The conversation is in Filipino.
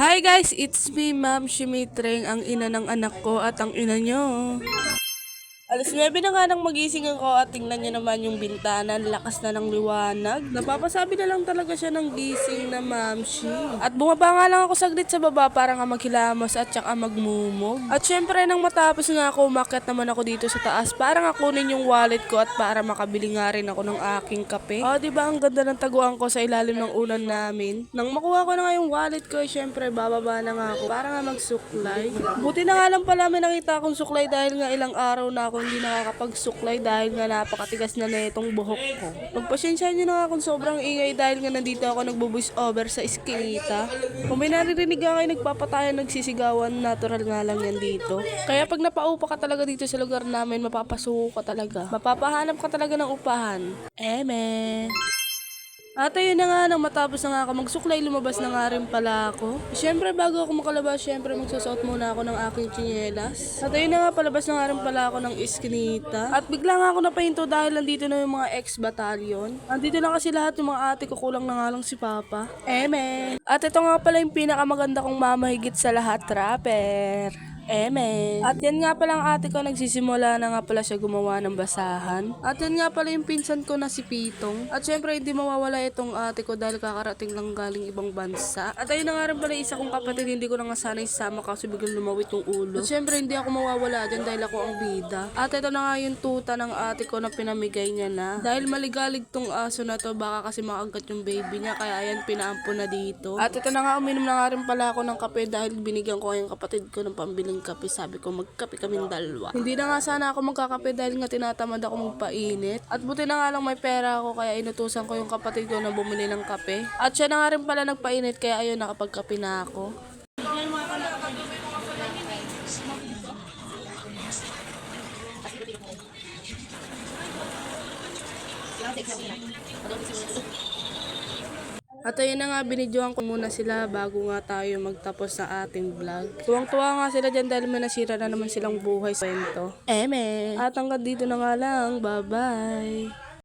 Hi guys, it's me, Ma'am Shimitreng, ang ina ng anak ko at ang ina nyo. Alas 9 na nga nang magising ako at tingnan niyo naman yung bintana, lakas na ng liwanag. Napapasabi na lang talaga siya ng gising na mamshi. At bumaba nga lang ako saglit sa baba para nga maghilamos at saka magmumog. At syempre nang matapos nga ako, umakyat naman ako dito sa taas para nga kunin yung wallet ko at para makabili nga rin ako ng aking kape. Oh, diba ang ganda ng taguan ko sa ilalim ng unan namin? Nang makuha ko na nga yung wallet ko, syempre bababa na nga ako para nga magsuklay. Buti na nga lang pala may nakita akong suklay dahil nga ilang araw na ako hindi nakakapagsuklay dahil nga napakatigas na itong buhok ko. Pagpasensya nyo na nga kung sobrang ingay dahil nga nandito ako nagbo-voice over sa iskinita. Kung may naririnig nga kayo nagpapatayan, nagsisigawan, natural nga lang yan dito. Kaya pag napaupa ka talaga dito sa lugar namin, mapapasuko ka talaga. Mapapahanap ka talaga ng upahan. Eme! At ayun na nga, nang matapos na nga ako magsuklay, lumabas na nga rin pala ako. Siyempre, bago ako makalabas, siyempre magsusuot muna ako ng aking tsinelas. At ayun na nga, palabas na nga rin pala ako ng iskinita. At bigla nga ako napahinto dahil nandito na yung mga ex-batalyon. Andito na kasi lahat yung mga ate ko, kulang na nga lang si Papa. Eme! At ito nga pala yung pinakamaganda kong mamahigit sa lahat, rapper. Eme. At yan nga pala ang ate ko, nagsisimula na nga pala siya gumawa ng basahan. At yan nga pala yung pinsan ko na si Pitong. At syempre hindi mawawala itong ate ko dahil kakarating lang galing ibang bansa. At ayun na nga rin pala isa kong kapatid, hindi ko na nga sana isama kasi biglang lumawit yung ulo. At syempre hindi ako mawawala dyan dahil ako ang bida. At ito na nga yung tuta ng ate ko na pinamigay niya na. Dahil maligalig tong aso na to, baka kasi makagat yung baby niya, kaya ayan pinaampo na dito. At ito na nga, uminom na nga rin pala ako ng kape dahil binigyan ko yung kapatid ko ng pambiling kape. Sabi ko magkape kaming dalawa. Hindi na nga sana ako magkakape dahil nga tinatamad ako magpainit. At buti na nga lang may pera ako kaya inutusan ko yung kapatid ko na bumili ng kape. At siya na nga rin pala nagpainit kaya ayun nakapagkape na ako. At ayun na nga, binidyohan ko muna sila bago nga tayo magtapos sa ating vlog. Tuwang-tuwa nga sila dyan dahil may nasira na naman silang buhay sa kwento. Eme! At hanggang dito na nga lang. Bye-bye!